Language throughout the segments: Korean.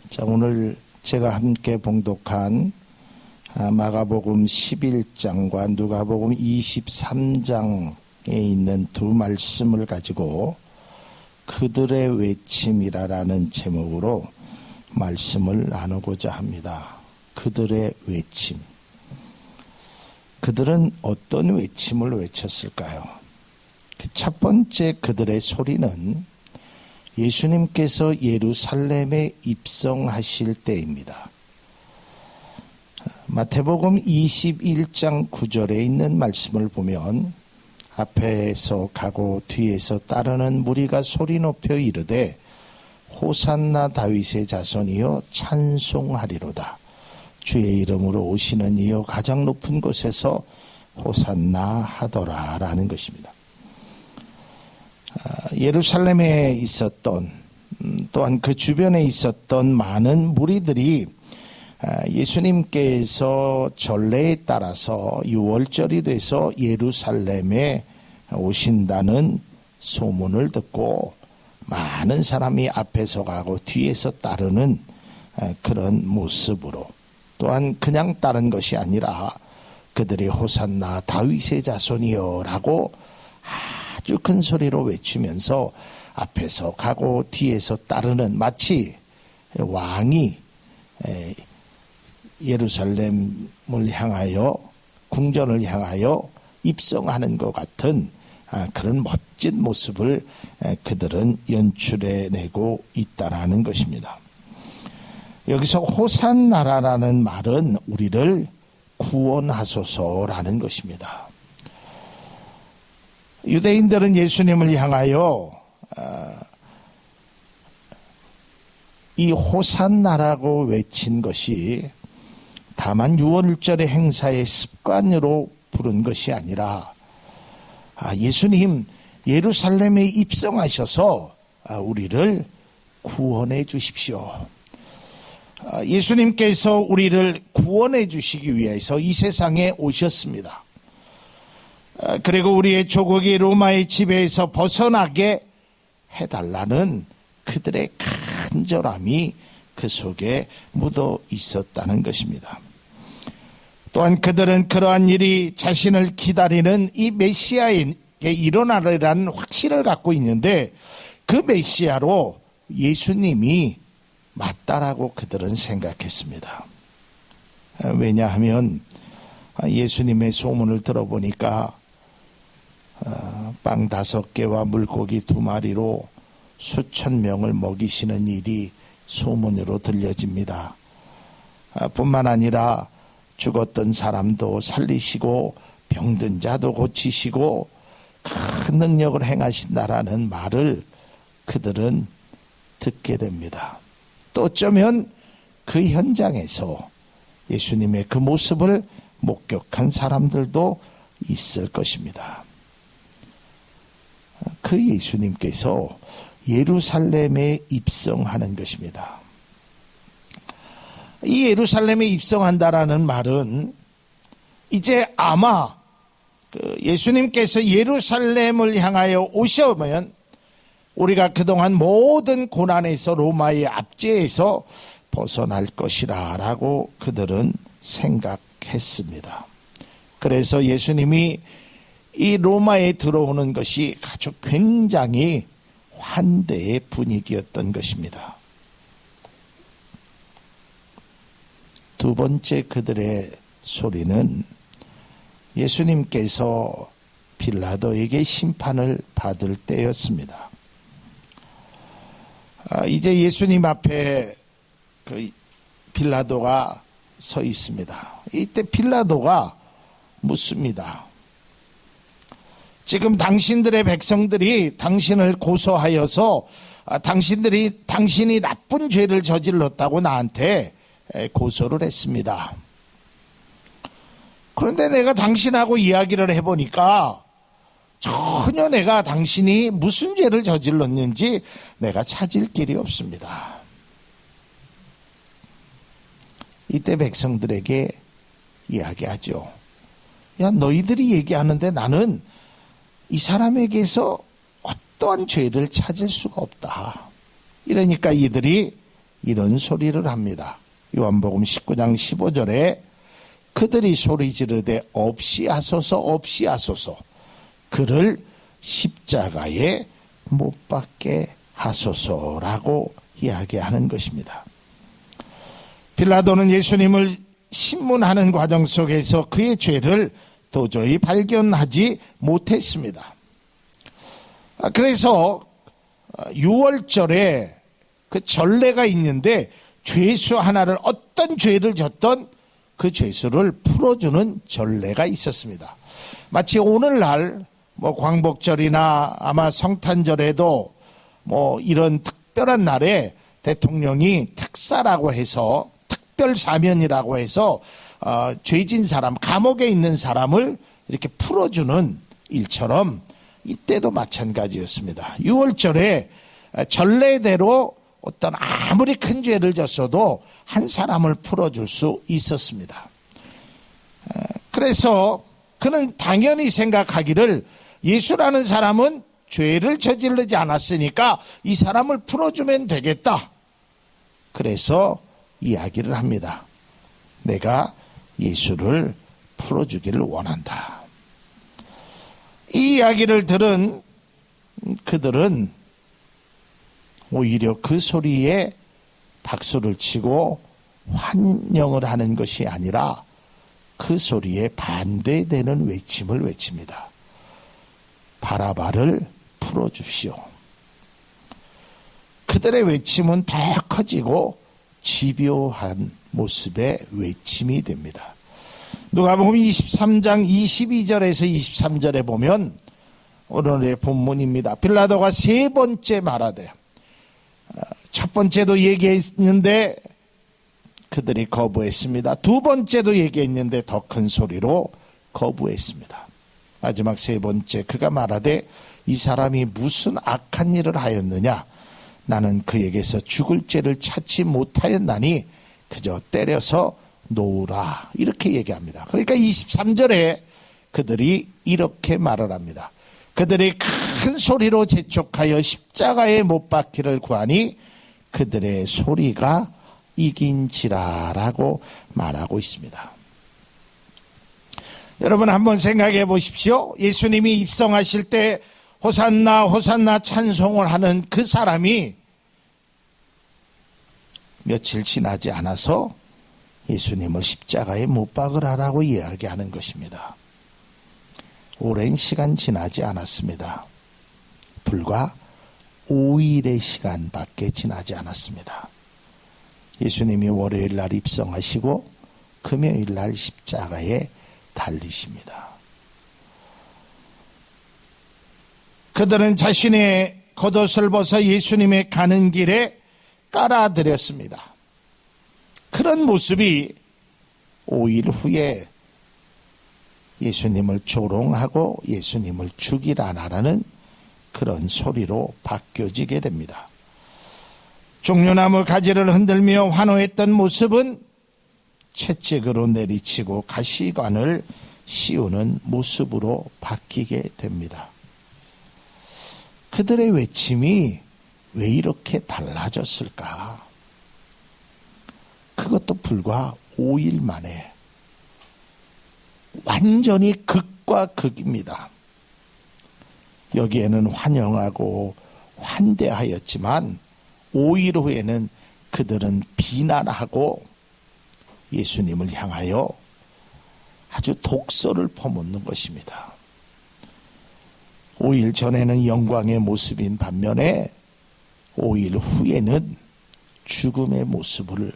자, 오늘 제가 함께 봉독한 마가복음 11장과 누가복음 23장에 있는 두 말씀을 가지고 그들의 외침이라는 제목으로 말씀을 나누고자 합니다. 그들의 외침. 그들은 어떤 외침을 외쳤을까요? 첫 번째 그들의 소리는 예수님께서 예루살렘에 입성하실 때입니다. 마태복음 21장 9절에 있는 말씀을 보면 앞에서 가고 뒤에서 따르는 무리가 소리 높여 이르되 호산나 다윗의 자손이여 찬송하리로다. 주의 이름으로 오시는 이여 가장 높은 곳에서 호산나 하더라 라는 것입니다. 예루살렘에 있었던 또한 그 주변에 있었던 많은 무리들이 예수님께서 전례에 따라서 유월절이 돼서 예루살렘에 오신다는 소문을 듣고 많은 사람이 앞에서 가고 뒤에서 따르는 그런 모습으로, 또한 그냥 따른 것이 아니라 그들이 호산나 다윗의 자손이여 라고 아주 큰 소리로 외치면서 앞에서 가고 뒤에서 따르는, 마치 왕이 예루살렘을 향하여, 궁전을 향하여 입성하는 것 같은 그런 멋진 모습을 그들은 연출해내고 있다라는 것입니다. 여기서 호산나라라는 말은 우리를 구원하소서라는 것입니다. 유대인들은 예수님을 향하여 이 호산나라고 외친 것이 다만 유월절의 행사의 습관으로 부른 것이 아니라 예수님 예루살렘에 입성하셔서 우리를 구원해 주십시오. 예수님께서 우리를 구원해 주시기 위해서 이 세상에 오셨습니다. 그리고 우리의 조국이 로마의 지배에서 벗어나게 해달라는 그들의 간절함이 그 속에 묻어 있었다는 것입니다. 또한 그들은 그러한 일이 자신을 기다리는 이 메시아에게 일어나리라는 확신을 갖고 있는데 그 메시아로 예수님이 맞다라고 그들은 생각했습니다. 왜냐하면 예수님의 소문을 들어보니까 빵 5개와 물고기 2마리로 수천 명을 먹이시는 일이 소문으로 들려집니다. 뿐만 아니라 죽었던 사람도 살리시고 병든 자도 고치시고 큰 능력을 행하신다라는 말을 그들은 듣게 됩니다. 또 어쩌면 그 현장에서 예수님의 그 모습을 목격한 사람들도 있을 것입니다. 그 예수님께서 예루살렘에 입성하는 것입니다. 이 예루살렘에 입성한다라는 말은 이제 아마 예수님께서 예루살렘을 향하여 오셔면 우리가 그동안 모든 고난에서 로마의 압제에서 벗어날 것이라 라고 그들은 생각했습니다. 그래서 예수님이 이 로마에 들어오는 것이 아주 굉장히 환대의 분위기였던 것입니다. 두 번째 그들의 소리는 예수님께서 빌라도에게 심판을 받을 때였습니다. 이제 예수님 앞에 그 빌라도가 서 있습니다. 이때 빌라도가 묻습니다. 지금 당신들의 백성들이 당신을 고소하여서 당신이 나쁜 죄를 저질렀다고 나한테 고소를 했습니다. 그런데 내가 당신하고 이야기를 해보니까 전혀 내가 당신이 무슨 죄를 저질렀는지 내가 찾을 길이 없습니다. 이때 백성들에게 이야기하죠. 야, 너희들이 얘기하는데 나는 이 사람에게서 어떠한 죄를 찾을 수가 없다. 이러니까 이들이 이런 소리를 합니다. 요한복음 19장 15절에 그들이 소리 지르되 없이 하소서 없이 하소서 그를 십자가에 못 박게 하소서라고 이야기하는 것입니다. 빌라도는 예수님을 신문하는 과정 속에서 그의 죄를 도저히 발견하지 못했습니다. 그래서 6월절에 그 전례가 있는데 죄수 하나를 어떤 죄를 졌던 그 죄수를 풀어주는 전례가 있었습니다. 마치 오늘날 광복절이나 아마 성탄절에도 이런 특별한 날에 대통령이 특사라고 해서 특별 사면이라고 해서 죄진 사람, 감옥에 있는 사람을 이렇게 풀어주는 일처럼 이때도 마찬가지였습니다. 6월절에 전례대로 어떤 아무리 큰 죄를 졌어도 한 사람을 풀어줄 수 있었습니다. 그래서 그는 당연히 생각하기를 예수라는 사람은 죄를 저지르지 않았으니까 이 사람을 풀어주면 되겠다. 그래서 이야기를 합니다. 내가 예수를 풀어주기를 원한다. 이 이야기를 들은 그들은 오히려 그 소리에 박수를 치고 환영을 하는 것이 아니라 그 소리에 반대되는 외침을 외칩니다. 바라바를 풀어주십시오. 그들의 외침은 더 커지고 집요한 모습의 외침이 됩니다. 누가복음 23장 22절에서 23절에 보면 오늘의 본문입니다. 빌라도가 세 번째 말하되, 첫 번째도 얘기했는데 그들이 거부했습니다. 두 번째도 얘기했는데 더 큰 소리로 거부했습니다. 마지막 세 번째 그가 말하되 이 사람이 무슨 악한 일을 하였느냐, 나는 그에게서 죽을 죄를 찾지 못하였나니 그저 때려서 놓으라, 이렇게 얘기합니다. 그러니까 23절에 그들이 이렇게 말을 합니다. 그들이 큰 소리로 재촉하여 십자가에 못 박기를 구하니 그들의 소리가 이긴지라라고 말하고 있습니다. 여러분 한번 생각해 보십시오. 예수님이 입성하실 때 호산나 호산나 찬송을 하는 그 사람이 며칠 지나지 않아서 예수님을 십자가에 못 박으라라고 이야기하는 것입니다. 오랜 시간 지나지 않았습니다. 불과 5일의 시간밖에 지나지 않았습니다. 예수님이 월요일 날 입성하시고 금요일 날 십자가에 달리십니다. 그들은 자신의 겉옷을 벗어 예수님의 가는 길에 깔아드렸습니다. 그런 모습이 5일 후에 예수님을 조롱하고 예수님을 죽이라라는 그런 소리로 바뀌어지게 됩니다. 종려나무 가지를 흔들며 환호했던 모습은 채찍으로 내리치고 가시관을 씌우는 모습으로 바뀌게 됩니다. 그들의 외침이 왜 이렇게 달라졌을까? 그것도 불과 5일 만에 완전히 극과 극입니다. 여기에는 환영하고 환대하였지만 5일 후에는 그들은 비난하고 예수님을 향하여 아주 독설을 퍼붓는 것입니다. 5일 전에는 영광의 모습인 반면에 5일 후에는 죽음의 모습을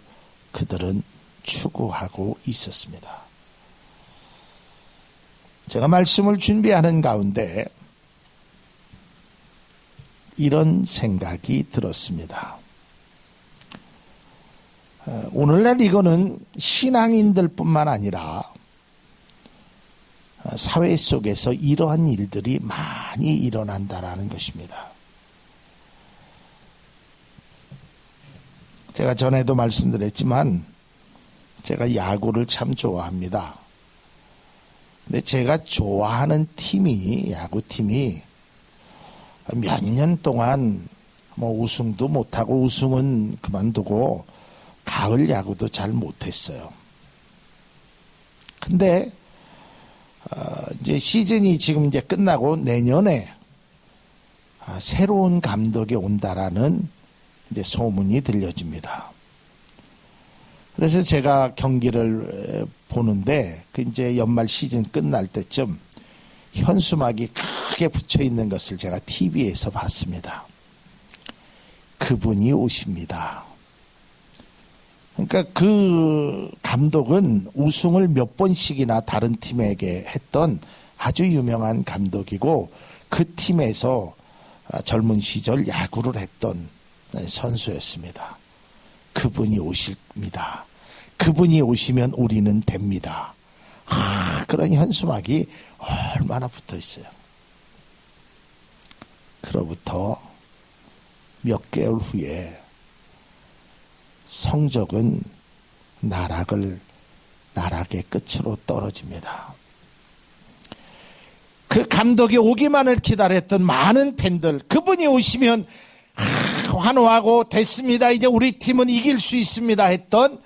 그들은 추구하고 있었습니다. 제가 말씀을 준비하는 가운데 이런 생각이 들었습니다. 오늘날 이거는 신앙인들뿐만 아니라 사회 속에서 이러한 일들이 많이 일어난다는 것입니다. 제가 전에도 말씀드렸지만 제가 야구를 참 좋아합니다. 근데 제가 좋아하는 팀이, 야구팀이 몇 년 동안 뭐 우승도 못하고, 우승은 그만두고 가을 야구도 잘 못했어요. 근데 이제 시즌이 지금 이제 끝나고 내년에 새로운 감독이 온다라는 이제 소문이 들려집니다. 그래서 제가 경기를 보는데 그 이제 연말 시즌 끝날 때쯤 현수막이 크게 붙여 있는 것을 제가 TV에서 봤습니다. 그분이 오십니다. 그러니까 그 감독은 우승을 몇 번씩이나 다른 팀에게 했던 아주 유명한 감독이고, 그 팀에서 젊은 시절 야구를 했던 선수였습니다. 그분이 오십니다. 그분이 오시면 우리는 됩니다. 그런 현수막이 얼마나 붙어 있어요. 그로부터 몇 개월 후에 성적은 나락의 끝으로 떨어집니다. 그 감독이 오기만을 기다렸던 많은 팬들, 그분이 오시면 환호하고 됐습니다, 이제 우리 팀은 이길 수 있습니다 했던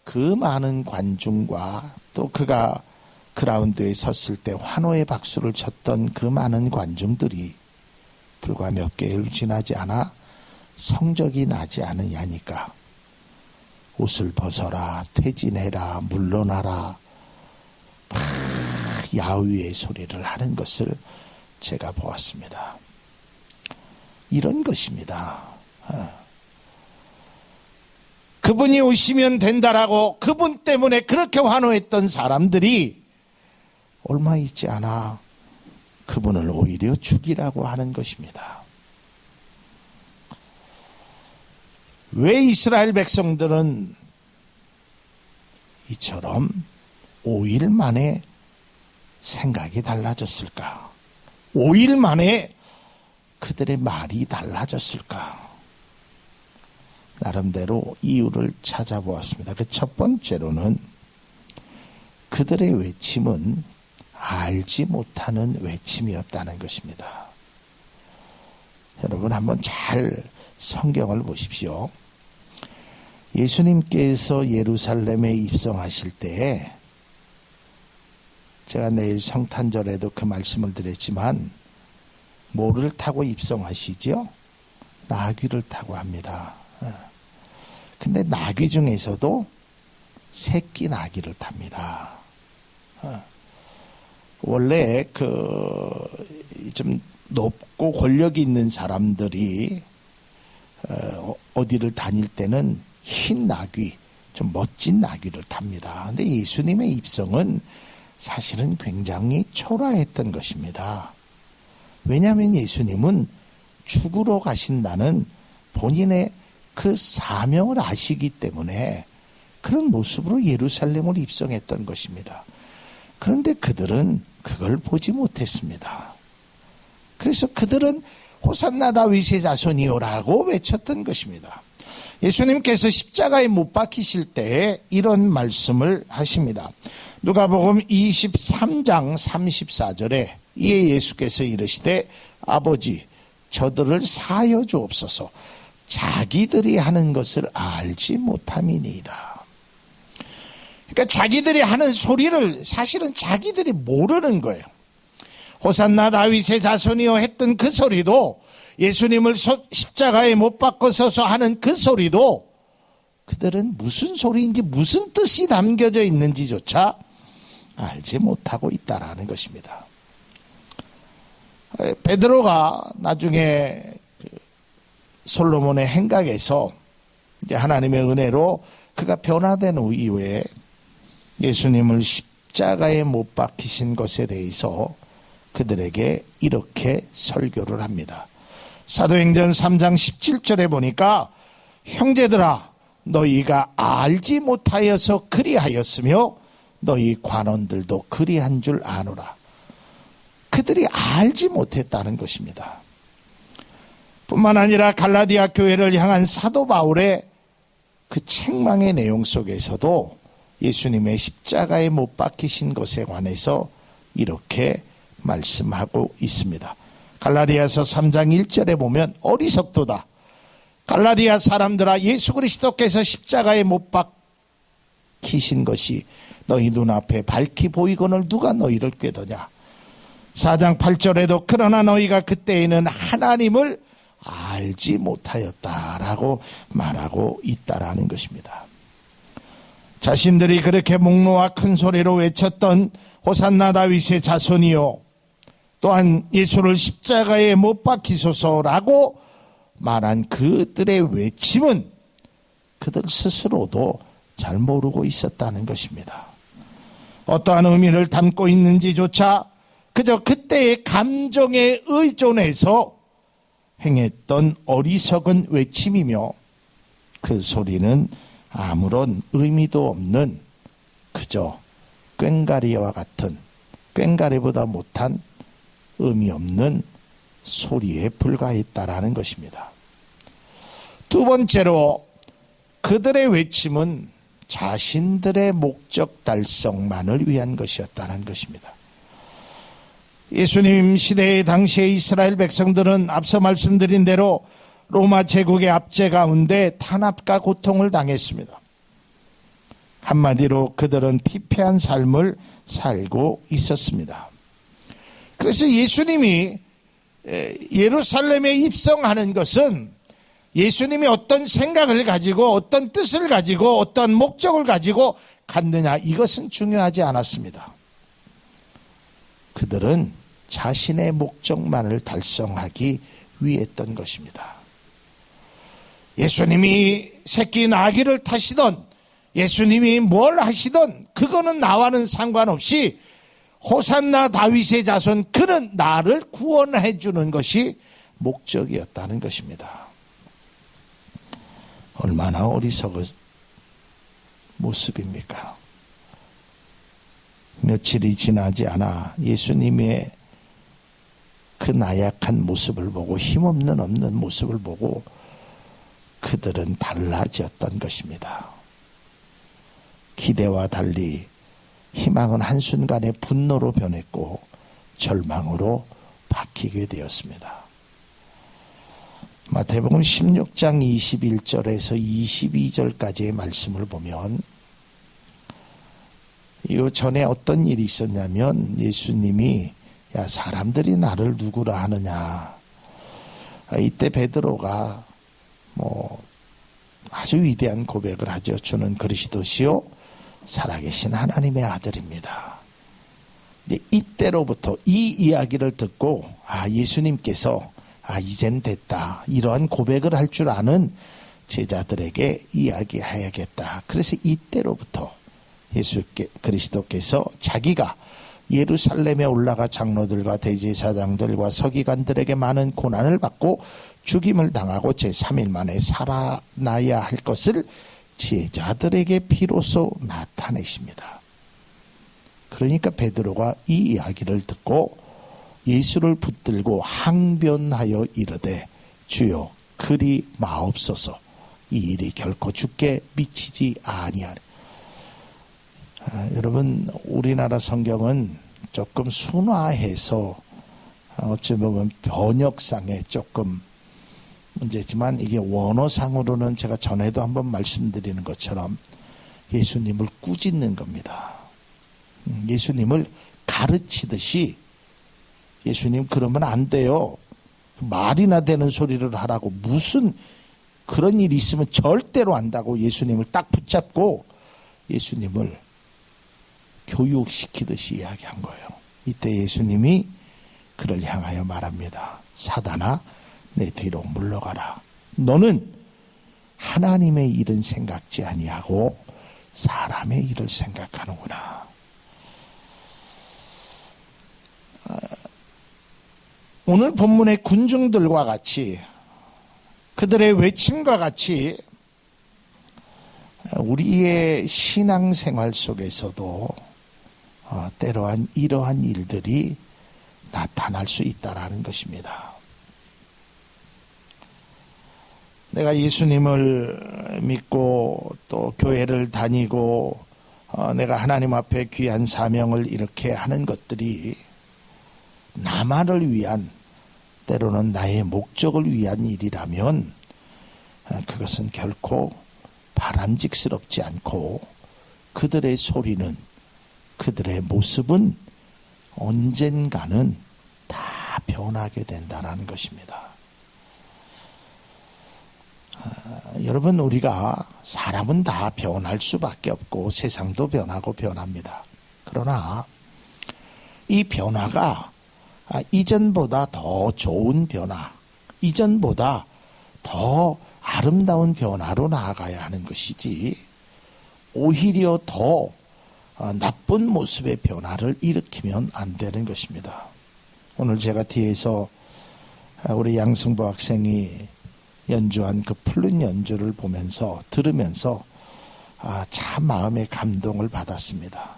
그 많은 관중과, 또 그가 그라운드에 섰을 때 환호의 박수를 쳤던 그 많은 관중들이 불과 몇 개월 지나지 않아 성적이 나지 않으냐니까 옷을 벗어라, 퇴진해라, 물러나라, 야유의 소리를 하는 것을 제가 보았습니다. 이런 것입니다. 그분이 오시면 된다라고 그분 때문에 그렇게 환호했던 사람들이 얼마 있지 않아 그분을 오히려 죽이라고 하는 것입니다. 왜 이스라엘 백성들은 이처럼 5일 만에 생각이 달라졌을까? 5일 만에 그들의 말이 달라졌을까? 나름대로 이유를 찾아보았습니다. 그 첫 번째로는 그들의 외침은 알지 못하는 외침이었다는 것입니다. 여러분 한번 잘 성경을 보십시오. 예수님께서 예루살렘에 입성하실 때에, 제가 내일 성탄절에도 그 말씀을 드렸지만, 뭐를 타고 입성하시죠? 나귀를 타고 합니다. 근데 나귀 중에서도 새끼 나귀를 탑니다. 원래 좀 높고 권력이 있는 사람들이 어디를 다닐 때는 흰 나귀, 좀 멋진 나귀를 탑니다. 근데 예수님의 입성은 사실은 굉장히 초라했던 것입니다. 왜냐하면 예수님은 죽으러 가신다는 본인의 그 사명을 아시기 때문에 그런 모습으로 예루살렘을 입성했던 것입니다. 그런데 그들은 그걸 보지 못했습니다. 그래서 그들은 호산나 다윗의 자손이요라고 외쳤던 것입니다. 예수님께서 십자가에 못 박히실 때에 이런 말씀을 하십니다. 누가복음 23장 34절에 이에 예수께서 이르시되 아버지 저들을 사하여 주옵소서 자기들이 하는 것을 알지 못함이니이다. 그러니까 자기들이 하는 소리를 사실은 자기들이 모르는 거예요. 호산나 다윗의 자손이여 했던 그 소리도, 예수님을 십자가에 못 박고서서 하는 그 소리도 그들은 무슨 소리인지 무슨 뜻이 담겨져 있는지조차 알지 못하고 있다라는 것입니다. 베드로가 나중에 솔로몬의 행각에서 이제 하나님의 은혜로 그가 변화된 이후에 예수님을 십자가에 못 박히신 것에 대해서 그들에게 이렇게 설교를 합니다. 사도행전 3장 17절에 보니까 형제들아 너희가 알지 못하여서 그리하였으며 너희 관원들도 그리한 줄 아노라. 그들이 알지 못했다는 것입니다. 뿐만 아니라 갈라디아 교회를 향한 사도 바울의 그 책망의 내용 속에서도 예수님의 십자가에 못 박히신 것에 관해서 이렇게 말씀하고 있습니다. 갈라디아서 3장 1절에 보면 어리석도다. 갈라디아 사람들아, 예수 그리스도께서 십자가에 못 박히신 것이 너희 눈앞에 밝히 보이거늘 누가 너희를 꾀더냐. 4장 8절에도 그러나 너희가 그때에는 하나님을 알지 못하였다라고 말하고 있다라는 것입니다. 자신들이 그렇게 목놓아 큰 소리로 외쳤던 호산나 다윗의 자손이요, 또한 예수를 십자가에 못 박히소서라고 말한 그들의 외침은 그들 스스로도 잘 모르고 있었다는 것입니다. 어떠한 의미를 담고 있는지조차 그저 그때의 감정에 의존해서 행했던 어리석은 외침이며, 그 소리는 아무런 의미도 없는 그저 꽹가리와 같은, 꽹가리보다 못한 의미 없는 소리에 불과했다라는 것입니다. 두 번째로 그들의 외침은 자신들의 목적 달성만을 위한 것이었다는 것입니다. 예수님 시대의 당시의 이스라엘 백성들은 앞서 말씀드린 대로 로마 제국의 압제 가운데 탄압과 고통을 당했습니다. 한마디로 그들은 피폐한 삶을 살고 있었습니다. 그래서 예수님이 예루살렘에 입성하는 것은 예수님이 어떤 생각을 가지고 어떤 뜻을 가지고 어떤 목적을 가지고 갔느냐, 이것은 중요하지 않았습니다. 그들은 자신의 목적만을 달성하기 위했던 것입니다. 예수님이 새끼 나귀를 타시던, 예수님이 뭘 하시던 그거는 나와는 상관없이 호산나 다윗의 자손, 그는 나를 구원해 주는 것이 목적이었다는 것입니다. 얼마나 어리석은 모습입니까? 며칠이 지나지 않아 예수님의 그 나약한 모습을 보고, 힘없는 없는 모습을 보고 그들은 달라졌던 것입니다. 기대와 달리 희망은 한순간에 분노로 변했고 절망으로 바뀌게 되었습니다. 마태복음 16장 21절에서 22절까지의 말씀을 보면, 이 전에 어떤 일이 있었냐면, 예수님이 야, 사람들이 나를 누구라 하느냐. 이때 베드로가 아주 위대한 고백을 하죠. 주는 그리스도시요 살아계신 하나님의 아들입니다. 이때로부터 이 이야기를 듣고 예수님께서 이젠 됐다, 이러한 고백을 할 줄 아는 제자들에게 이야기해야겠다. 그래서 이때로부터 예수 그리스도께서 자기가 예루살렘에 올라가 장로들과 대제사장들과 서기관들에게 많은 고난을 받고 죽임을 당하고 제3일 만에 살아나야 할 것을 제자들에게 비로소 나타내십니다. 그러니까 베드로가 이 이야기를 듣고 예수를 붙들고 항변하여 이르되 주여 그리 마옵소서, 이 일이 결코 주께 미치지 아니하리. 여러분, 우리나라 성경은 조금 순화해서 어찌 보면 번역상에 조금 문제지만, 이게 원어상으로는 제가 전에도 한번 말씀드리는 것처럼 예수님을 꾸짖는 겁니다. 예수님을 가르치듯이, 예수님 그러면 안 돼요, 말이나 되는 소리를 하라고, 무슨 그런 일이 있으면 절대로 안다고 예수님을 딱 붙잡고 예수님을 교육시키듯이 이야기한 거예요. 이때 예수님이 그를 향하여 말합니다. 사단아, 내 뒤로 물러가라. 너는 하나님의 일은 생각지 아니하고 사람의 일을 생각하는구나. 오늘 본문의 군중들과 같이, 그들의 외침과 같이 우리의 신앙생활 속에서도 때로한 이러한 일들이 나타날 수 있다는 것입니다. 내가 예수님을 믿고 또 교회를 다니고 내가 하나님 앞에 귀한 사명을 이렇게 하는 것들이 나만을 위한, 때로는 나의 목적을 위한 일이라면 그것은 결코 바람직스럽지 않고 그들의 소리는, 그들의 모습은 언젠가는 다 변하게 된다는 것입니다. 여러분, 우리가 사람은 다 변할 수밖에 없고 세상도 변하고 변합니다. 그러나 이 변화가 이전보다 더 좋은 변화, 이전보다 더 아름다운 변화로 나아가야 하는 것이지 오히려 더 나쁜 모습의 변화를 일으키면 안 되는 것입니다. 오늘 제가 뒤에서 우리 양승보 학생이 연주한 그 플룻 연주를 보면서 들으면서 참 마음의 감동을 받았습니다.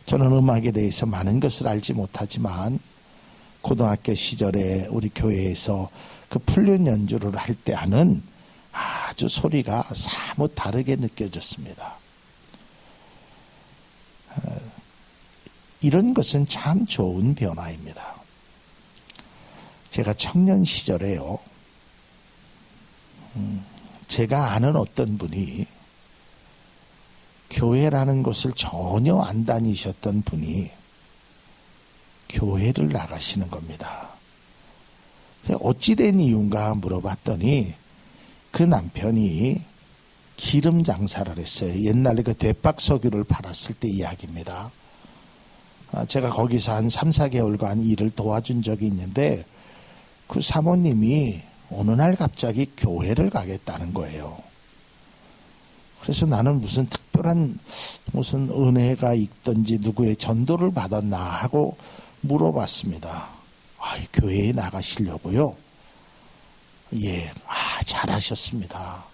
저는 음악에 대해서 많은 것을 알지 못하지만 고등학교 시절에 우리 교회에서 그 플룻 연주를 할 때 하는 아주 소리가 사뭇 다르게 느껴졌습니다. 이런 것은 참 좋은 변화입니다. 제가 청년 시절에요, 제가 아는 어떤 분이 교회라는 곳을 전혀 안 다니셨던 분이 교회를 나가시는 겁니다. 어찌된 이유인가 물어봤더니 그 남편이 기름 장사를 했어요. 옛날에 그 대박석유를 팔았을 때 이야기입니다. 제가 거기서 한 3, 4개월간 일을 도와준 적이 있는데 그 사모님이 어느 날 갑자기 교회를 가겠다는 거예요. 그래서 나는 무슨 특별한 무슨 은혜가 있던지 누구의 전도를 받았나 하고 물어봤습니다. 교회에 나가시려고요? 예, 잘하셨습니다.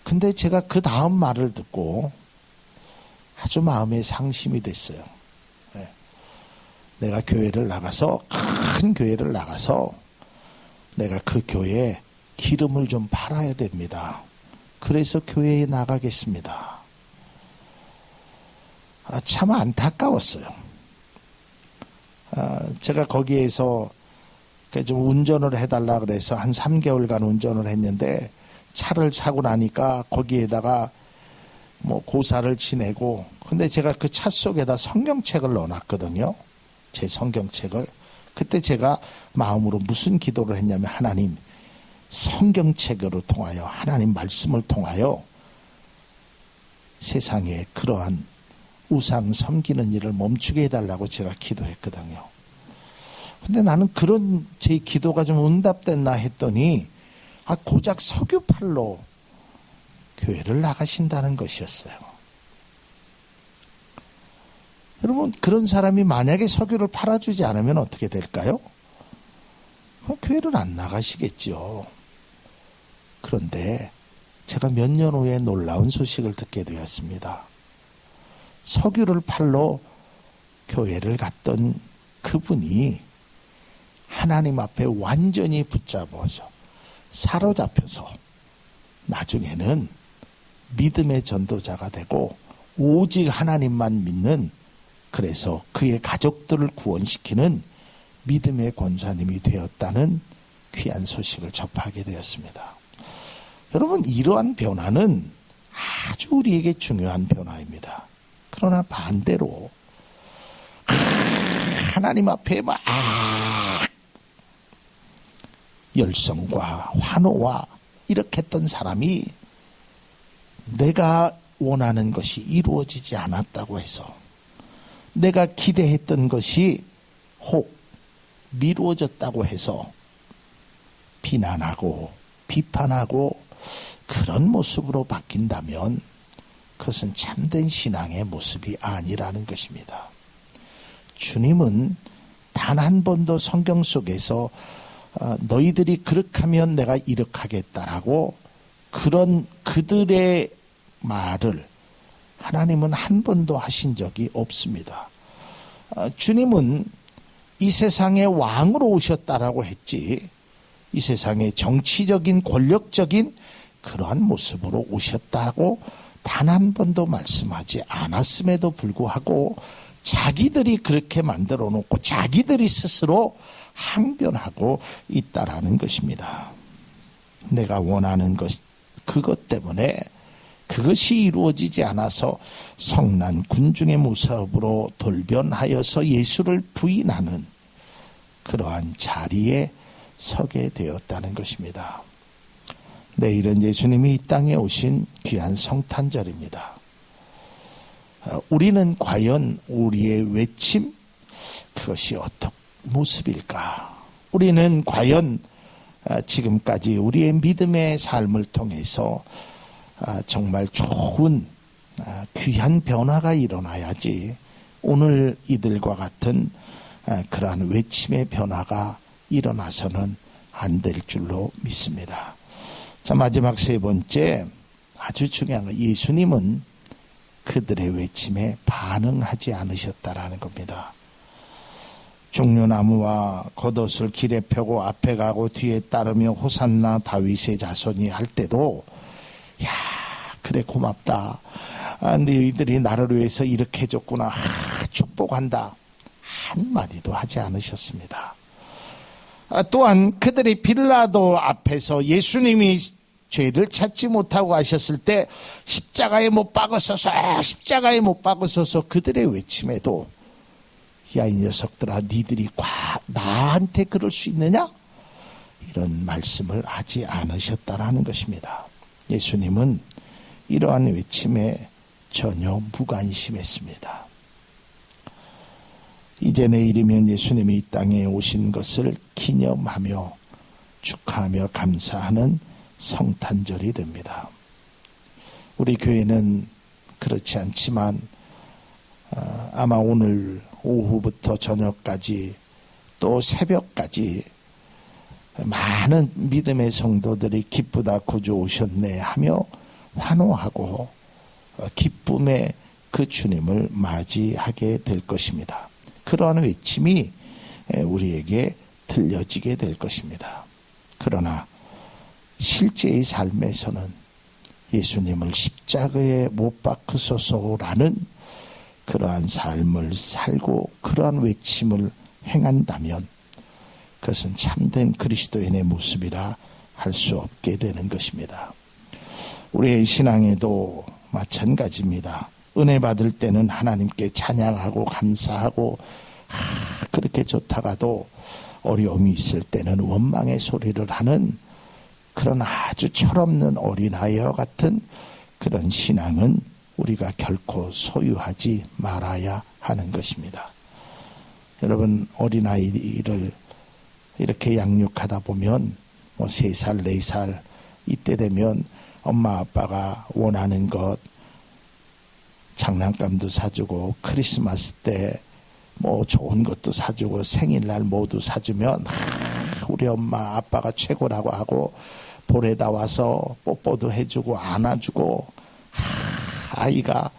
근데 제가 그 다음 말을 듣고 아주 마음에 상심이 됐어요. 내가 교회를 나가서, 큰 교회를 나가서 내가 그 교회에 기름을 좀 팔아야 됩니다. 그래서 교회에 나가겠습니다. 참 안타까웠어요. 제가 거기에서 좀 운전을 해달라 그래서 한 3개월간 운전을 했는데 차를 사고 나니까 거기에다가 뭐 고사를 지내고, 근데 제가 그 차 속에다 성경책을 넣어놨거든요. 제 성경책을. 그때 제가 마음으로 무슨 기도를 했냐면, 하나님, 성경책으로 통하여, 하나님 말씀을 통하여 세상에 그러한 우상 섬기는 일을 멈추게 해달라고 제가 기도했거든요. 근데 나는 그런 제 기도가 좀 응답됐나 했더니 고작 석유팔로 교회를 나가신다는 것이었어요. 여러분, 그런 사람이 만약에 석유를 팔아주지 않으면 어떻게 될까요? 교회를 안 나가시겠죠. 그런데 제가 몇 년 후에 놀라운 소식을 듣게 되었습니다. 석유를 팔러 교회를 갔던 그분이 하나님 앞에 완전히 붙잡아서 사로잡혀서 나중에는 믿음의 전도자가 되고 오직 하나님만 믿는, 그래서 그의 가족들을 구원시키는 믿음의 권사님이 되었다는 귀한 소식을 접하게 되었습니다. 여러분, 이러한 변화는 아주 우리에게 중요한 변화입니다. 그러나 반대로 하나님 앞에 막 열성과 환호와 이렇게 했던 사람이 내가 원하는 것이 이루어지지 않았다고 해서, 내가 기대했던 것이 혹 미루어졌다고 해서 비난하고 비판하고 그런 모습으로 바뀐다면 그것은 참된 신앙의 모습이 아니라는 것입니다. 주님은 단 한 번도 성경 속에서 너희들이 그렇게 하면 내가 이렇게 하겠다라고 그런 그들의 말을 하나님은 한 번도 하신 적이 없습니다. 주님은 이 세상의 왕으로 오셨다라고 했지, 이 세상의 정치적인 권력적인 그러한 모습으로 오셨다고 단 한 번도 말씀하지 않았음에도 불구하고 자기들이 그렇게 만들어 놓고 자기들이 스스로 항변하고 있다라는 것입니다. 내가 원하는 것, 그것 때문에 그것이 이루어지지 않아서 성난 군중의 모습으로 돌변하여서 예수를 부인하는 그러한 자리에 서게 되었다는 것입니다. 내일은 예수님이 이 땅에 오신 귀한 성탄절입니다. 우리는 과연 우리의 외침, 그것이 어떤 모습일까? 우리는 과연 지금까지 우리의 믿음의 삶을 통해서 정말 좋은 귀한 변화가 일어나야지 오늘 이들과 같은 그러한 외침의 변화가 일어나서는 안 될 줄로 믿습니다. 자, 마지막 세 번째, 아주 중요한 건 예수님은 그들의 외침에 반응하지 않으셨다라는 겁니다. 종려나무와 겉옷을 길에 펴고 앞에 가고 뒤에 따르며 호산나 다윗의 자손이 할 때도 야, 그래 고맙다. 너희들이 나를 위해서 이렇게 해줬구나. 축복한다. 한마디도 하지 않으셨습니다. 또한 그들이 빌라도 앞에서 예수님이 죄를 찾지 못하고 하셨을 때 십자가에 못 박으소서, 십자가에 못 박으소서 그들의 외침에도 야, 이 녀석들아, 니들이 나한테 그럴 수 있느냐? 이런 말씀을 하지 않으셨다라는 것입니다. 예수님은 이러한 외침에 전혀 무관심했습니다. 이제 내일이면 예수님이 이 땅에 오신 것을 기념하며 축하하며 감사하는 성탄절이 됩니다. 우리 교회는 그렇지 않지만 아마 오늘 오후부터 저녁까지 또 새벽까지 많은 믿음의 성도들이 기쁘다 구주 오셨네 하며 환호하고 기쁨의 그 주님을 맞이하게 될 것입니다. 그러한 외침이 우리에게 들려지게 될 것입니다. 그러나 실제의 삶에서는 예수님을 십자가에 못 박으소서라는 그러한 삶을 살고 그러한 외침을 행한다면 그것은 참된 그리스도인의 모습이라 할 수 없게 되는 것입니다. 우리의 신앙에도 마찬가지입니다. 은혜 받을 때는 하나님께 찬양하고 감사하고 그렇게 좋다가도 어려움이 있을 때는 원망의 소리를 하는 그런 아주 철없는 어린아이와 같은 그런 신앙은 우리가 결코 소유하지 말아야 하는 것입니다. 여러분, 어린아이를 이렇게 양육하다 보면 3살, 4살 이때 되면 엄마 아빠가 원하는 것 장난감도 사주고 크리스마스 때 좋은 것도 사주고 생일날 모두 사주면 우리 엄마 아빠가 최고라고 하고 볼에다 와서 뽀뽀도 해주고 안아주고 아이가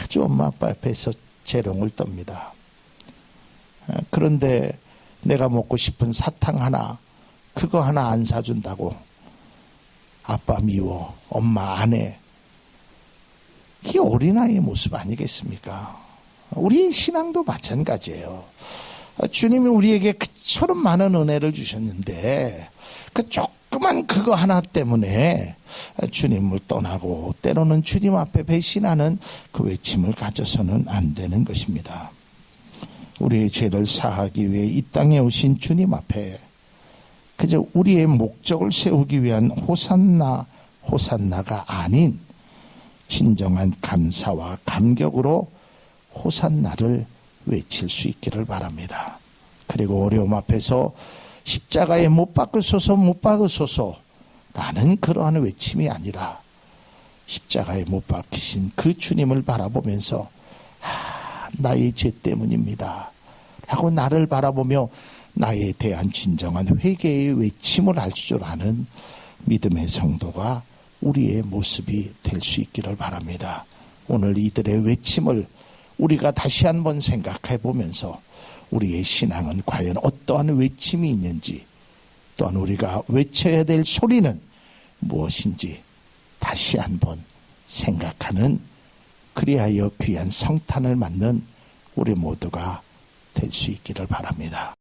아주 엄마 아빠 옆에서 재롱을 떱니다. 그런데 내가 먹고 싶은 사탕 하나, 그거 하나 안 사준다고 아빠 미워, 엄마 안 해. 이게 어린아이의 모습 아니겠습니까? 우리 신앙도 마찬가지예요. 주님이 우리에게 그처럼 많은 은혜를 주셨는데 그 조그만 그거 하나 때문에 주님을 떠나고 때로는 주님 앞에 배신하는 그 외침을 가져서는 안 되는 것입니다. 우리의 죄를 사하기 위해 이 땅에 오신 주님 앞에 그저 우리의 목적을 세우기 위한 호산나가 아닌 진정한 감사와 감격으로 호산나를 외칠 수 있기를 바랍니다. 그리고 어려움 앞에서 십자가에 못 박으소서 라는 그러한 외침이 아니라 십자가에 못 박히신 그 주님을 바라보면서 나의 죄 때문입니다 라고 나를 바라보며 나에 대한 진정한 회개의 외침을 할 줄 아는 믿음의 성도가 우리의 모습이 될 수 있기를 바랍니다. 오늘 이들의 외침을 우리가 다시 한번 생각해 보면서 우리의 신앙은 과연 어떠한 외침이 있는지, 또한 우리가 외쳐야 될 소리는 무엇인지 다시 한번 생각하는, 그리하여 귀한 성탄을 맞는 우리 모두가 될 수 있기를 바랍니다.